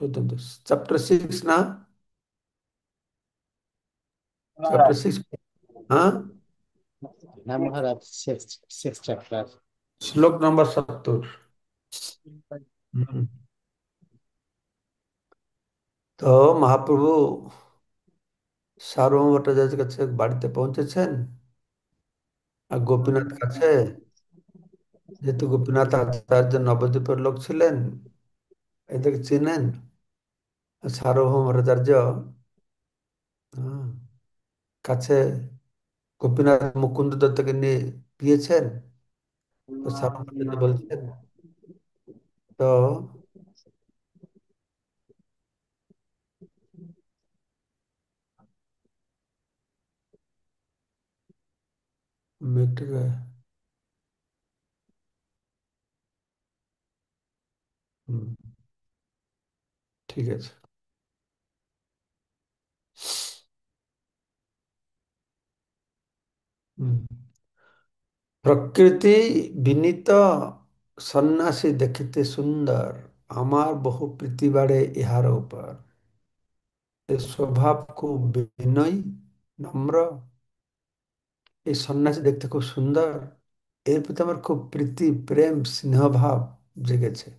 Chapter 6 ना? Chapter महाराज। 6। हाँ। हाँ महाराज, सिक्स सिक्स चैप्टर। श्लोक नंबर 70। हम्म। তো মহাপ্রভু সার্বভৌম ভট্টাচার্যের কাছে বাড়িতে পৌঁছেছেন, আর গোপীনাথ কাছে, যেহেতু গোপীনাথ আচার্য নবদ্বীপের লোক ছিলেন, এদেরকে চিনেন। আর সার্বভৌম ভট্টাচার্য কাছে গোপীনাথ মুকুন্দ দত্তকে নিয়ে গিয়েছেন। তো সার্বভৌম ভট্টাচার্য বলছেন, তো মিট গয়ে। হুম, ঠিক আছে। হুম। প্রকৃতি বিনীত সন্ন্যাসী দেখিতে সুন্দর, আমার বহু প্রীতি বাড়ে ইহার উপর। এর স্বভাব খুব বিনয়ী, নম্র। এই সন্ন্যাসী দেখতে খুব সুন্দর, এর প্রতি আমার খুব প্রীতি, প্রেম, স্নেহভাব জেগেছে।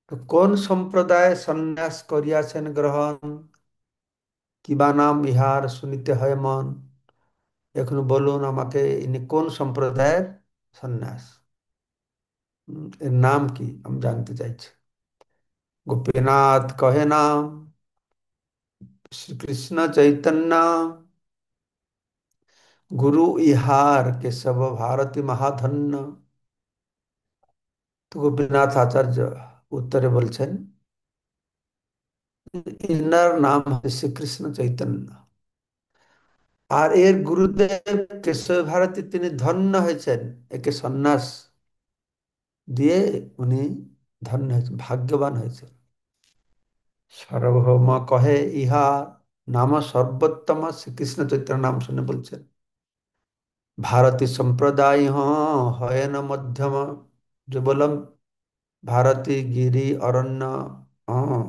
তো কোন সম্প্রদায় সন্ন্যাস করিয়াছেন গ্রহণ, কিবা নাম ইহার শুনিতে হয় মন। এখন বলুন আমাকে, ইনি কোন সম্প্রদায়ের সন্ন্যাস, এর নাম কি আমি জানতে চাইছি। গোপীনাথ কহে নাম শ্রীকৃষ্ণ চৈতন্য, গুরু ইহার কেশব ভারতী মহাধন্য। তো গোপীনাথ আচার্য উত্তরে বলছেন, ইনার নাম হচ্ছে শ্রীকৃষ্ণ চৈতন্য, আর এর গুরুদেব কেশব ভারতী, তিনি ধন্য হয়েছেন। একে সন্ন্যাস দিয়ে উনি ধন্য হয়েছেন, ভাগ্যবান হয়েছেন। সার্বভৌম কহে ইহা নাম সর্বোত্তম, শ্রীকৃষ্ণ চৈতন্য নাম শুনে বলছেন, ভারতী সম্প্রদায় হয় না মধ্যম। যে বললাম, ভারতী, গিরি, অরণ্য, হ্যাঁ,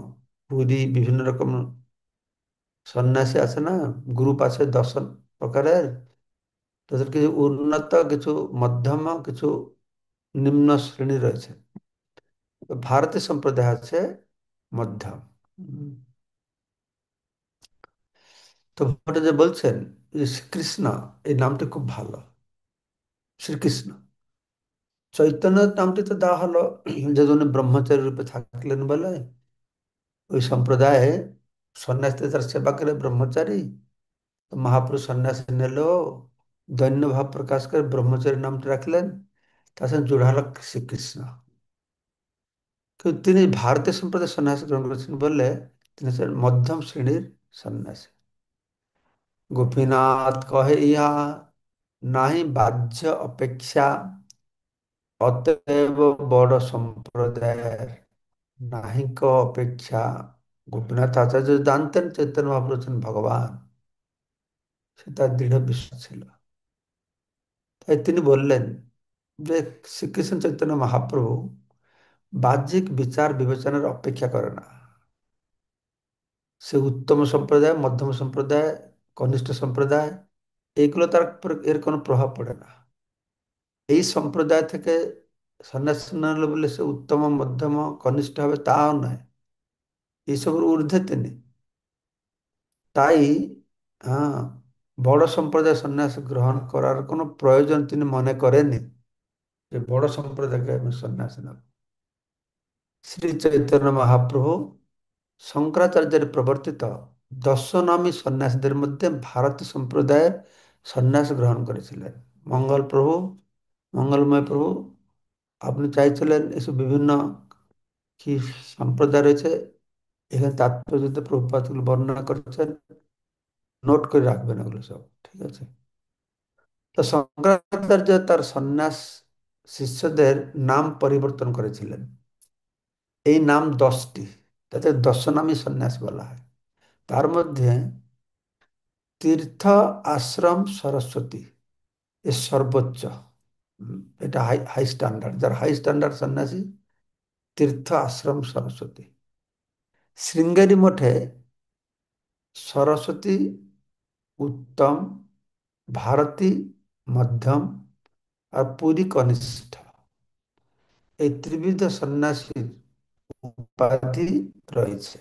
পুরী, বিভিন্ন রকম সন্ন্যাসী আছে না, গ্রুপ আছে 10 প্রকারের। তাদের কিছু উন্নত, কিছু মধ্যম, কিছু নিম্ন শ্রেণী রয়েছে। তো ভারতীয় সম্প্রদায় আছে মধ্যম। উম, তো ভট্টাচার্য যে বলছেন যে শ্রীকৃষ্ণ, এই নামটি খুব ভালো। শ্রীকৃষ্ণ চৈতন্য নামটি তো দেওয়া হলো যে উনি ব্রহ্মচারী রূপে থাকলেন বলে। ওই সম্প্রদায়ে সন্ন্যাসী তার সেবা করে ব্রহ্মচারী, তো মহাপুরুষ সন্ন্যাস নিলেও দৈন্য ভাব প্রকাশ করে ব্রহ্মচারী নামটি রাখলেন। তার সঙ্গে জোড়া হলো শ্রীকৃষ্ণ। কিন্তু তিনি ভারতীয় সম্প্রদায়ের সন্ন্যাস গ্রহণ করেছেন বললে তিনি হচ্ছেন মধ্যম শ্রেণীর সন্ন্যাসী। গোপীনাথ কহে ইহা নাহি বাহ্য অপেক্ষা, অতএব বড় সম্প্রদায়ের নাহিক অপেক্ষা। গোপীনাথ আচার্য জানতেন চৈতন্য মহাপ্রভু হচ্ছেন ভগবান, সে তার দৃঢ় বিশ্বাস ছিল। তাই তিনি বললেন যে শ্রীকৃষ্ণ চৈতন্য মহাপ্রভু বাহ্যিক বিচার বিবেচনার অপেক্ষা করে না। সে উত্তম সম্প্রদায়, মধ্যম সম্প্রদায়, কনিষ্ঠ সম্প্রদায়, এইগুলো তার উপর এর কোনো প্রভাব পড়ে না। এই সম্প্রদায় থেকে সন্ন্যাস না হলো বলে সে উত্তম, মধ্যম, কনিষ্ঠ হবে তাও নয়। এইসবের ঊর্ধ্বে তিনি। তাই হ্যাঁ, বড় সম্প্রদায় সন্ন্যাস গ্রহণ করার কোনো প্রয়োজন তিনি মনে করেননি, যে বড় সম্প্রদায়কে আমি সন্ন্যাস নেব। শ্রী চৈতন্য মহাপ্রভু শঙ্করাচার্যের প্রবর্তিত দর্শনামী সন্ন্যাসীদের মধ্যে ভারত সম্প্রদায়ের সন্ন্যাস গ্রহণ করেছিলেন। মঙ্গল প্রভু, মঙ্গলময় প্রভু, আপনি চাইছিলেন এসব বিভিন্ন কি সম্প্রদায় রয়েছে, এখানে তাৎপর্য প্রভুপাতগুলো বর্ণনা করেছেন, নোট করে রাখবেন এগুলো সব, ঠিক আছে। তো শঙ্করাচার্য তার সন্ন্যাস শিষ্যদের নাম পরিবর্তন করেছিলেন। এই নাম 10টি, তাতে দর্শনামী সন্ন্যাস বলা হয়। তার মধ্যে তীর্থ আশ্রম সরস্বতী এর সর্বোচ্চ। এটা হাই হাই স্ট্যান্ডার্ড, যার হাই স্ট্যান্ডার্ড সন্ন্যাসী তীর্থ আশ্রম সরস্বতী। শ্রীঙ্গেরি মঠে সরস্বতী উত্তম, ভারতী মধ্যম আর পুরী কনিষ্ঠ, এই ত্রিবিধ সন্ন্যাসীর উপাধি রয়েছে।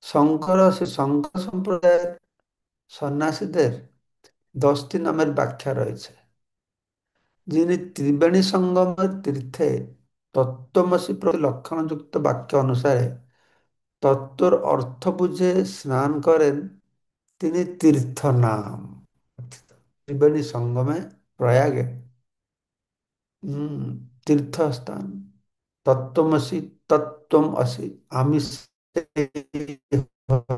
শঙ্কর ও শ্রী শঙ্কর সম্প্রদায়ের সন্ন্যাসীদের 10টি নামের ব্যাখ্যা রয়েছে। যিনি ত্রিবেণী সঙ্গমের তীর্থে তত্ত্বমসি প্রতি লক্ষণযুক্ত বাক্য অনুসারে তত্ত্বর অর্থ বুঝে স্নান করেন, তিনি তীর্থ নাম। ত্রিবেণী সঙ্গমে, প্রয়াগে হম তীর্থস্থান, তত্ত্বমসি, তত্ত্বম আসি, আমি সেই হই,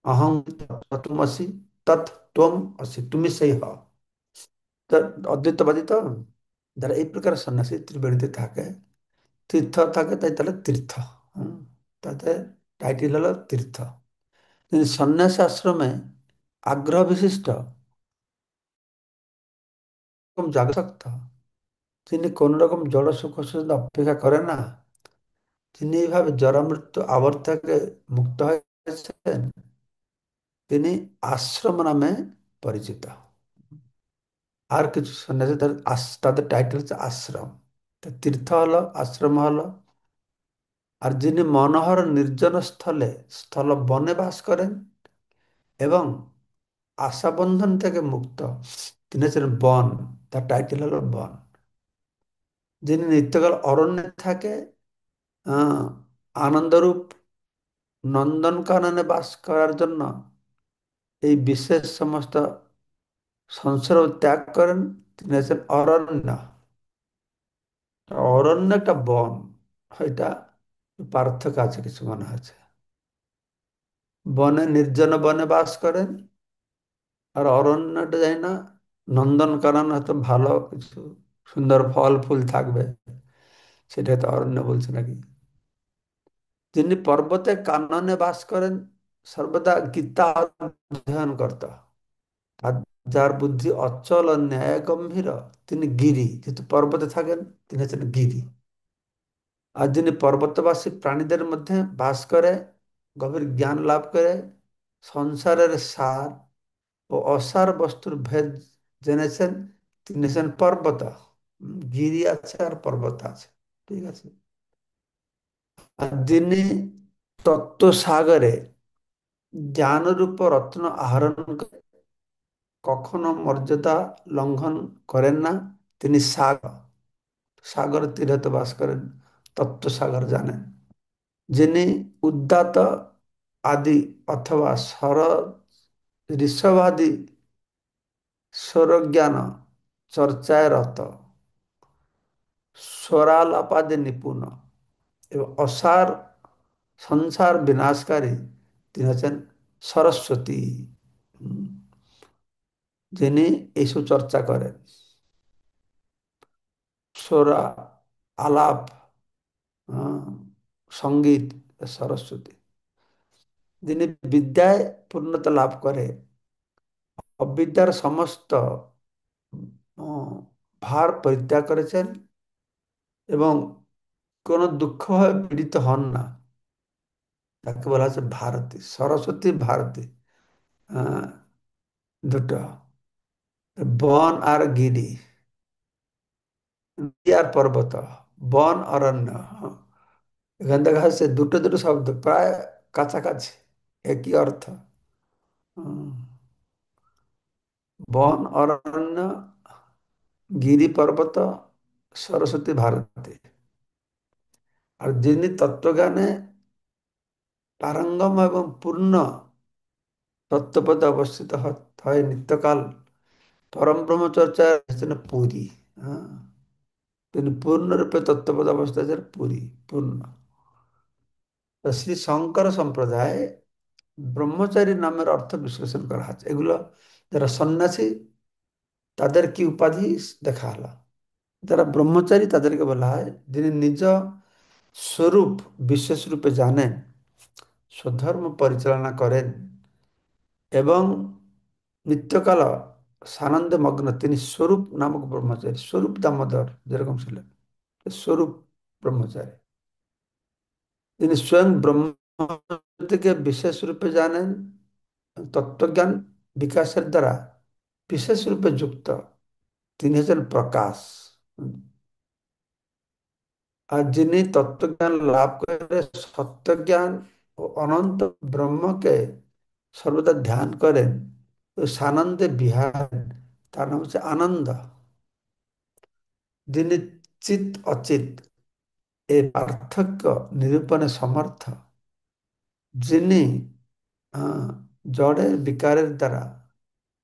অহং তত্ত্বমসি, তত্ত্বম আসি, তুমি সেই হও। তো অদ্বৈতবাদী তো, যারা এই প্রকার সন্ন্যাসী ত্রিবেণীতে থাকে, তীর্থ থাকে, তাই তাহলে তীর্থ। হুম, তাদের টাইটেল হলো তীর্থ। কিন্তু সন্ন্যাস আশ্রমে আগ্রহ বিশিষ্ট এরকম জাগ্রত, তিনি কোন রকম জড় সুখ সুবিধা অপেক্ষা করেন না, তিনি এইভাবে জরামৃত্যু আবর্ত থেকে মুক্ত হয়েছেন, তিনি আশ্রম নামে পরিচিত। আর কিছু সন্ন্যাসী তাদের টাইটেল হচ্ছে আশ্রম। তো তীর্থ হলো, আশ্রম হলো। আর যিনি মনোহর নির্জন স্থলে, স্থল বনে বাস করেন এবং আশাবন্ধন থেকে মুক্ত, তিনি হচ্ছেন বন, তার টাইটেল হলো বন। যিনি নিত্যকাল অরণ্যে থাকে, আহ, আনন্দরূপ নন্দনকাননে বাস করার জন্য এই বিশেষ সমস্ত সংসার ত্যাগ করেন, তিনি হচ্ছেন অরণ্য। অরণ্য একটা বন, এটা পার্থক্য আছে কিছু মনে হচ্ছে। বনে, নির্জন বনে বাস করেন, আর অরণ্যটা যাই না, নন্দনকানন হয়তো ভালো কিছু সুন্দর ফল ফুল থাকবে, সেটা তো অরণ্য বলছে নাকি। যিনি পর্বতে কাননে বাস করেন, সর্বদা গীতা অধ্যয়ন করত, আর যার বুদ্ধি অচল ও ন্যায় গম্ভীর, তিনি গিরি। যেহেতু পর্বতে থাকেন, তিনি হচ্ছেন গিরি। আর যিনি পর্বতবাসী প্রাণীদের মধ্যে বাস করে গভীর জ্ঞান লাভ করে সংসারের সার ও অসার বস্তুর ভেদ জেনেছেন, তিনি হচ্ছেন পর্বত। গিরি আছে আর পর্বত আছে, ঠিক আছে। আর যিনি তত্ত্ব সাগরে জ্ঞানরূপ রত্ন আহরণ করে কখনো মর্যাদা লঙ্ঘন করেন না, তিনি সাগর। সাগর তীরে তো বাস করেন, তত্ত্ব সাগর জানেন। যিনি উদ্দাত আদি অথবা ঋষভাদি স্বরজ্ঞান চর্চায় রত, স্বরালাপাদে নিপুণ এবং অসার সংসার বিনাশকারী, তিনি হচ্ছেন সরস্বতী। হুম, যিনি এইসব চর্চা করেন, সোরা, আলাপ, আহ, সঙ্গীত, সরস্বতী। যিনি বিদ্যায় পূর্ণতা লাভ করে অবিদ্যার সমস্ত উম, ভার পরিত্যাগ করেছেন এবং কোনো দুঃখ হয়ে পীড়িত হন না, তাকে বলা হচ্ছে ভারতী। সরস্বতী, ভারতী, আহ, দুটো। বন আর গিরি, নদী আর পর্বত, বন অরণ্য, এখান থেকে হচ্ছে দুটো দুটো শব্দ প্রায় কাছাকাছি, একই অর্থ। হুম, বন অরণ্য, গিরি পর্বত, সরস্বতী, ভারতী। আর যিনি তত্ত্বজ্ঞানে পারঙ্গম এবং পূর্ণ তত্ত্বপদে অবস্থিত হয় নিত্যকাল পরম ব্রহ্মচর্যার হচ্ছেন পুরী। হ্যাঁ, তিনি পূর্ণরূপে তত্ত্বপদ অবস্থায় আছেন, পুরী পূর্ণ। তো শ্রী শঙ্কর সম্প্রদায় ব্রহ্মচারী নামের অর্থ বিশ্লেষণ করা হচ্ছে। এগুলো যারা সন্ন্যাসী, তাদের কি উপাধি দেখা হলো। যারা ব্রহ্মচারী তাদেরকে বলা হয় যিনি নিজ স্বরূপ বিশেষ রূপে জানেন, স্বধর্ম পরিচালনা করেন এবং নিত্যকাল সানন্দে মগ্ন, তিনি স্বরূপ নামক ব্রহ্মচারী। স্বরূপ দামোদর যেরকম ছিলেন, স্বরূপ। ब्रह्मचारी। যিনি স্বয়ং ব্রহ্মকে বিশেষ রূপে জানেন, তত্ত্বজ্ঞান বিকাশের দ্বারা বিশেষ রূপে যুক্ত, তিনি হচ্ছেন প্রকাশ। আর যিনি তত্ত্বজ্ঞান লাভ করে সত্যজ্ঞান ও অনন্ত ব্রহ্মকে সর্বদা ধ্যান করেন ও সানন্দে বিহার, তার নাম হচ্ছে আনন্দ। যিনি চিত অচিত এই পার্থক্য নিরূপণে সমর্থ, যিনি আহ, জড়ের বিকারের দ্বারা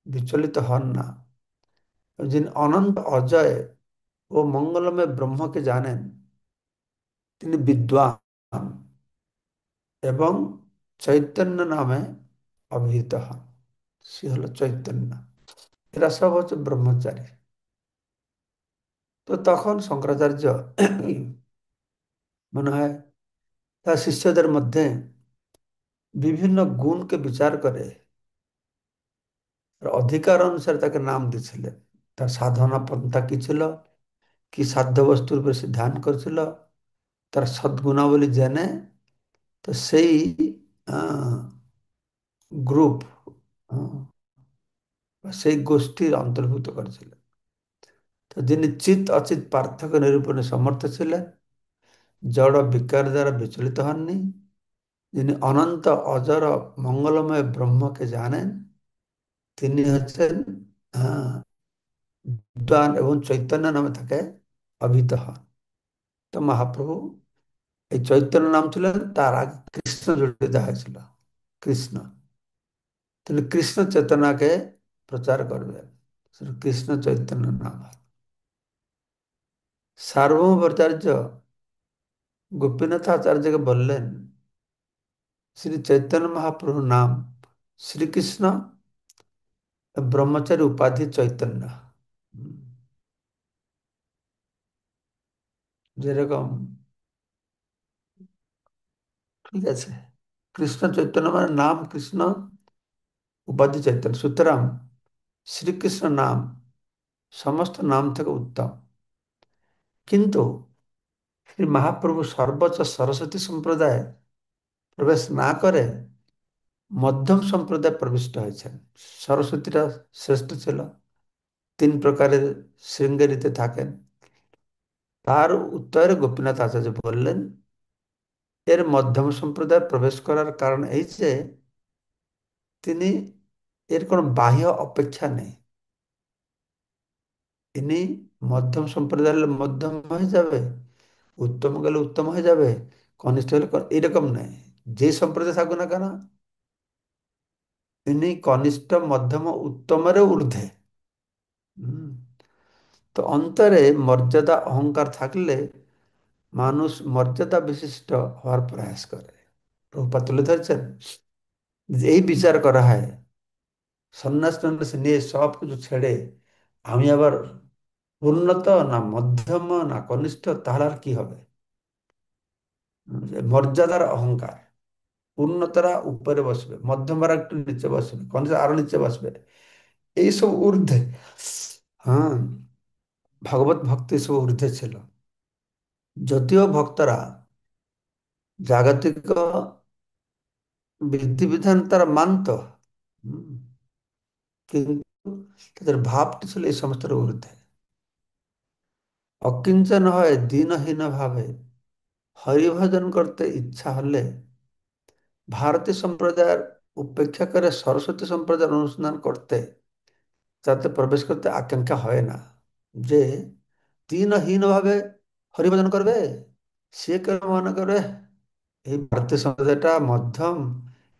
বিচলিত হন না, যিনি অনন্ত অজয় ও মঙ্গলময় ব্রহ্মকে জানেন, তিনি বিদ্বান এবং চৈতন্য নামে অভিহিত হন। সে হলো চৈতন্য। এরা সব হচ্ছে ব্রহ্মচারী। তো তখন শঙ্করাচার্য মনে হয় তার শিষ্যদের মধ্যে বিভিন্ন গুণকে বিচার করে আর অধিকার অনুসারে তাকে নাম দিয়েছিলেন। তার সাধনা পন্থা কি ছিল, কি সাধ্য বস্তুর উপরে সে ধ্যান করেছিল, তার সদ্গুণাবলী জেনে তো সেই গ্রুপ বা সেই গোষ্ঠীর অন্তর্ভুক্ত করেছিলেন। তো যিনি চিত অচিত পার্থক্য নিরূপণে সমর্থ ছিলেন, জড় বিকার দ্বারা বিচলিত হননি, যিনি অনন্ত অজর মঙ্গলময় ব্রহ্মকে জানেন, তিনি হচ্ছেন আহ, বিদ্বান এবং চৈতন্য নামে তাকে অভিহিত হন। তো মহাপ্রভু এই চৈতন্য নাম ছিলেন, তার আগে কৃষ্ণ জড়িয়ে দেওয়া হয়েছিল। কৃষ্ণ, তিনি কৃষ্ণ চেতনাকে প্রচার করবেন, কৃষ্ণ চৈতন্য নাম। সার্বভৌমাচার্য গোপীনাথ আচার্যকে বললেন, শ্রী চৈতন্য মহাপ্রভুর নাম শ্রীকৃষ্ণ, ব্রহ্মচারী উপাধি চৈতন্য। হুম, যেরকম ঠিক আছে, কৃষ্ণ চৈতন্য মানে নাম কৃষ্ণ, উপাধি চৈতন্য। সুতরাং শ্রীকৃষ্ণ নাম সমস্ত নাম থেকে উত্তম। কিন্তু শ্রী মহাপ্রভু সর্বোচ্চ সরস্বতী সম্প্রদায় প্রবেশ না করে মধ্যম সম্প্রদায় প্রবিষ্ট হয়েছেন। সরস্বতীরা শ্রেষ্ঠ ছিল, তিন প্রকারের শৃঙ্গেরিতে থাকেন। তার উত্তরে গোপীনাথ আচার্য বললেন, এর মধ্যম সম্প্রদায় প্রবেশ করার কারণ এই যে তিনি, এর কোনো বাহ্য অপেক্ষা নেই। ইনি মধ্যম সম্প্রদায় হলে মধ্যম হয়ে যাবে, উত্তম গেলে উত্তম হয়ে যাবে, কনিষ্ঠ হলে এরকম নেই। যে সম্প্রদায় থাকুক না কেন, ইনি কনিষ্ঠ মধ্যম উত্তমেরও ঊর্ধ্বে। হুম। তো অন্তরে মর্যাদা অহংকার থাকলে মানুষ মর্যাদা বিশিষ্ট হওয়ার প্রয়াস করে। প্রভুপাদ তুলে ধরছেন যে এই বিচার করা হয়, সন্ন্যাস টন্যাস নিয়ে সব কিছু ছেড়ে আমি আবার উন্নত না মধ্যম না কনিষ্ঠ, তাহলে আর কি হবে? মর্যাদার অহংকার। উন্নতরা উপরে বসবে, মধ্যমরা একটু নিচে বসবে, কনিষ্ঠ আরো নিচে বসবে, এইসব ঊর্ধ্বে। হ্যাঁ, ভগবত ভক্তি সব ঊর্ধ্বে ছিল। যদিও ভক্তরা জাগতিক বিধিবিধান তারা মানত, হুম, কিন্তু তাদের ভাবটি ছিল এই সমস্ত ঊর্ধ্বে। অকিঞ্চন হয় দীনহীন ভাবে হরিভজন করতে ইচ্ছা হলে ভারতী সম্প্রদায়ের উপেক্ষা করে সরস্বতী সম্প্রদায়ের অনুসন্ধান করতে, যাতে প্রবেশ করতে আকাঙ্ক্ষা হয় না। যে দীনহীন ভাবে হরিভজন করবে, সে কেন মনে করে এই ভারতীয় সম্প্রদায়টা মধ্যম,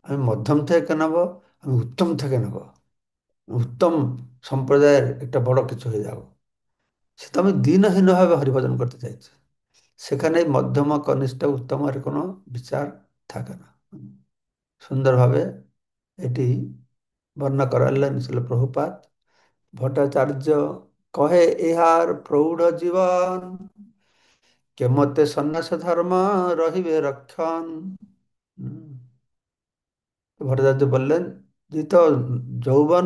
আমি মধ্যম থেকে নেব, আমি উত্তম থেকে নেব, উত্তম সম্প্রদায়ের একটা বড় কিছু হয়ে যাব। সে তো আমি দীনহীনভাবে হরিভজন করতে চাইছি। সেখানে মধ্যম কনিষ্ঠ উত্তমের কোনো বিচার থাকে না। সুন্দরভাবে এটি বর্ণনা করালেন ছিল প্রভুপাদ। ভট্টাচার্য কহে, ইহার প্রৌঢ় জীবন কেমতে সন্ন্যাস ধর্ম রহিবে রক্ষণ। হুম। ভট্টাচার্য বললেন, যে তো যৌবন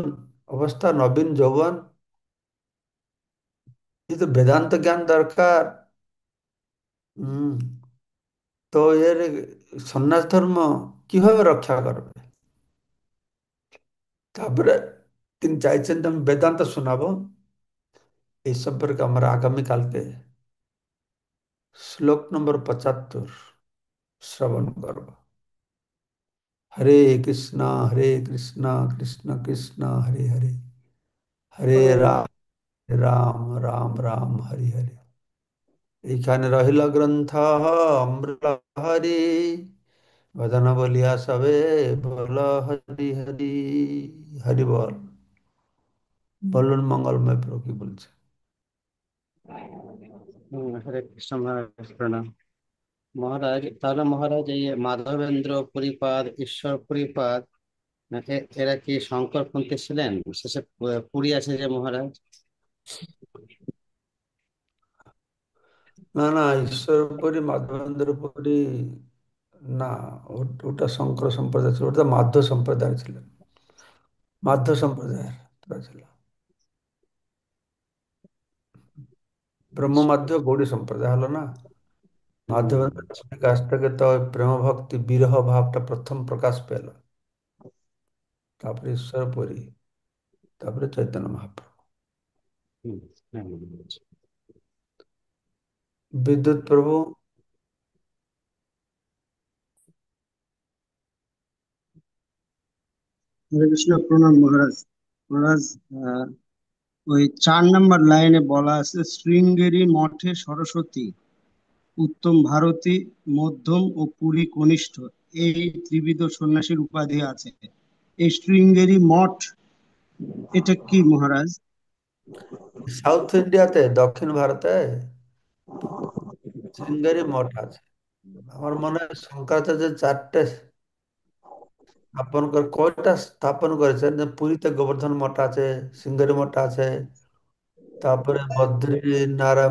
অবস্থা, নবীন যৌবন, এই তো বেদান্ত জ্ঞান দরকার, হুম। তো এর সন্ন্যাস ধর্ম কিভাবে রক্ষা করবে? তারপরে তিনি চাইছেন যে আমি বেদান্ত শোনাবো। এই সম্পর্কে আমরা আগামীকালকে শ্লোক নম্বর 75 শ্রবণ করব। হরে কৃষ্ণ, হরে কৃষ্ণ, কৃষ্ণ কৃষ্ণ, হরে হরে, হরে রাম, রাম রাম রাম, হরে হরে। এইখানে রহিল গ্রন্থ অমৃতহরি, ভজন বলিয়া সবে বল হরি হরি। হরি বল। বলুন মঙ্গলময় প্রভু কি বলছে। হরে কৃষ্ণ মহারাজ, প্রণাম। মহারাজ, তাহলে মহারাজ এই মাধবেন্দ্র পুরীপাদ, ঈশ্বর পুরীপাদ, এরা কি শঙ্করপন্থী ছিলেন? শেষে পুরী আছে যে মহারাজ। না না, ঈশ্বরপুরী মাধবেন্দ্রপুরী না, ওটা শঙ্কর সম্প্রদায় ছিল, ওটা মাধ্য সম্প্রদায় ছিল। মাধ্য সম্প্রদায়ের তারা ছিল। ব্রহ্ম মাধ্য গৌড়ী সম্প্রদায় হলো না। মাধবেন্দ্রের কাছ থেকে তো ওই প্রেম ভক্তি বিরহ ভাবটা প্রথম প্রকাশ পেল। তারপরে ঈশ্বরপুরী, তারপরে চৈতন্য মহাপ্রভু। হুম, হ্যাঁ, বিদ্যুৎ প্রভু। হরে কৃষ্ণ, প্রণাম মহারাজ। মহারাজ, আহ, ওই 4 নম্বর লাইনে বলা আছে, শৃঙ্গেরি মঠে সরস্বতী, উত্তম ভারতী, মধ্যম ও পুরী কনিষ্ঠ, এই ত্রিবিধ সন্ন্যাসীর উপাধি আছে। এই শৃঙ্গেরি মঠ, এটা কি মহারাজ? সাউথ ইন্ডিয়াতে, দক্ষিণ ভারতে শৃঙ্গেরি মঠ আছে। আমার মনে হয় শঙ্করাচার্য চারটে স্থাপন করে, কয়টা স্থাপন করেছেন, যে পুরীতে গোবর্ধন মঠ আছে, শৃঙ্গেরি মঠ আছে, তারপরে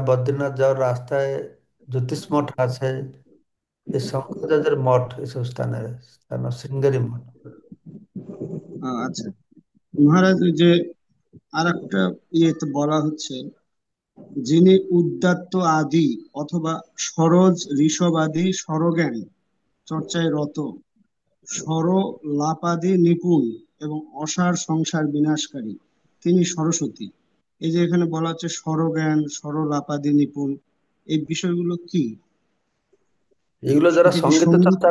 বদ্রীনাথ যাওয়ার রাস্তায় জ্যোতিষ মঠ আছে। এই শঙ্করাচার্যের মঠ এসব স্থানের স্থান শৃঙ্গেরি মঠ। আচ্ছা মহারাজ, ওই যে আর একটা ইয়েতে বলা হচ্ছে, যিনি উদাত্ত আদি অথবা সরোজ ঋষভ আদি স্বরজ্ঞান চর্চায় রত, সরলাপাদি নিপুণ এবং অসার সংসার বিনাশকারী, তিনি সরস্বতী। এই যে এখানে বলা হচ্ছে সরজ্ঞান, সরলাপাদি নিপুণ, এই বিষয়গুলো কি? এগুলো যারা এটা কি সঙ্গীত সঙ্গীত? চর্চা,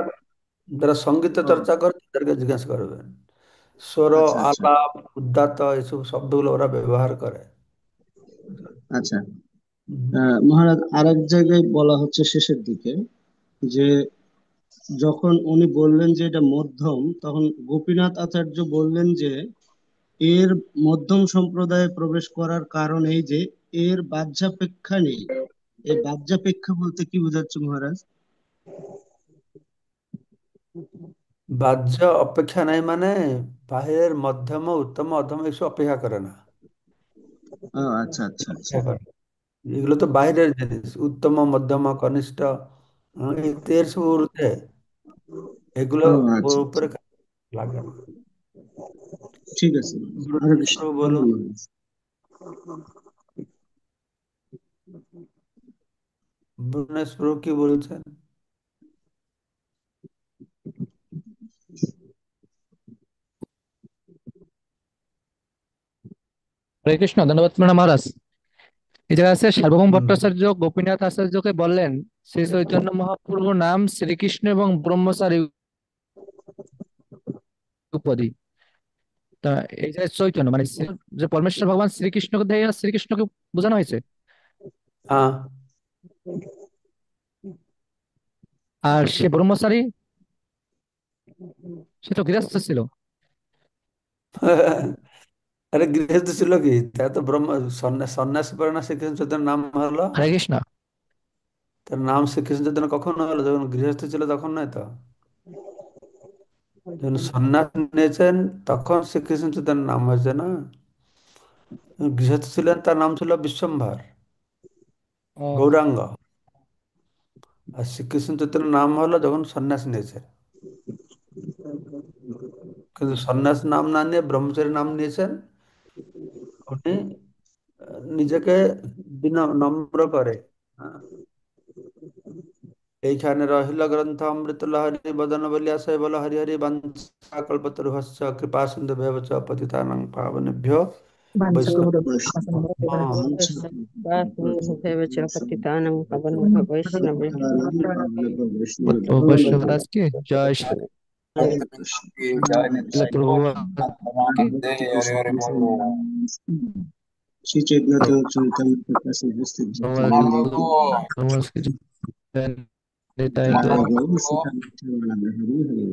যারা সঙ্গীত ও, চর্চা করে তাদেরকে জিজ্ঞাসা করবেন। স্বর, আচ্ছা আচ্ছা আলাপ, উদ্দাত এসব শব্দগুলো ওরা ব্যবহার করে। আচ্ছা। হুম। মহারাজ, আরেক জায়গায় বলা হচ্ছে শেষের দিকে, যে যখন উনি বললেন যে এটা মধ্যম, তখন গোপীনাথ আচার্য বললেন যে এর মধ্যম সম্প্রদায়ে প্রবেশ করার কারণ এই যে এর বাহ্যাপেক্ষা নেই। এই বাহ্যাপেক্ষা বলতে কি বোঝাচ্ছে মহারাজ? বাহ্য অপেক্ষা নাই মানে বাহিরের মধ্যম উত্তম অধম এসব অপেক্ষা করে না। ও, আচ্ছা আচ্ছা আচ্ছা। অপেক্ষা করে। এগুলো তো বাইরের জিনিস, উত্তম মধ্যম কনিষ্ঠ, এই তের সব ঊর্ধ্বে, এগুলো ও, আচ্ছা আচ্ছা, উপরে লাগে না। ঠিক আছে। হরে ব্রহ্মেশ কৃষ্ণ, প্রভু প্রণাম বলুন। মহারাজ। ব্রহ্মেশ প্রভু কি বলছেন? হরে কৃষ্ণ, ধন্যবাদ প্রণাম মহারাজ। এই জায়গায় আছে, সার্বভৌম হুম। ভট্টাচার্য গোপীনাথ আচার্যকে বললেন, শ্রী চৈতন্য মহাপ্রভুর নাম শ্রীকৃষ্ণ এবং ব্রহ্মচারী উপাধি। তা এই যে চৈতন্য মানে যে পরমেশ্বর ভগবান শ্রীকৃষ্ণকে দিয়ে শ্রীকৃষ্ণকে বোঝানো হয়েছে। হ্যাঁ। আর সে ব্রহ্মচারী, সে তো গৃহস্থ ছিল। আরে গৃহস্থ ছিল কি, তা তো ব্রহ্ম সন্ন্যাসী পরে না শ্রীকৃষ্ণ চৈতন্য নাম হলো। হরে কৃষ্ণ। তার নাম শ্রীকৃষ্ণ চৈতন্য কখন হলো? যখন গৃহস্থ ছিল তখন নয় তো। যখন সন্ন্যাস নিয়েছেন তখন শ্রীকৃষ্ণ চৈতন্য নাম হয়েছে না। যখন গৃহস্থ ছিলেন তার নাম ছিল বিশ্বম্ভর, ও, গৌরাঙ্গ। আর শ্রীকৃষ্ণ চৈতন্য নাম হলো যখন সন্ন্যাস নিয়েছেন। কিন্তু সন্ন্যাস নাম না নিয়ে ব্রহ্মচারী নাম নিয়েছেন। উনি নিজেকে নম্র করে। হ্যাঁ, এইখানে রহিল গ্রন্থ অমৃত লহরী বদন বলিয়া সে বল হরি হরি বংশা কল্পতরুহস্য কৃপা সিন্ধু ভেবচ পতিতানাং পাবনেভ্যো বৈষ্ণব বৈষ্ণব দাস কি জয় শ্রী প্রভুপাদ কি শ্রী চৈতন্য চৈতন্য প্রকাশে উপস্থিত নমস্কার। হরি হরি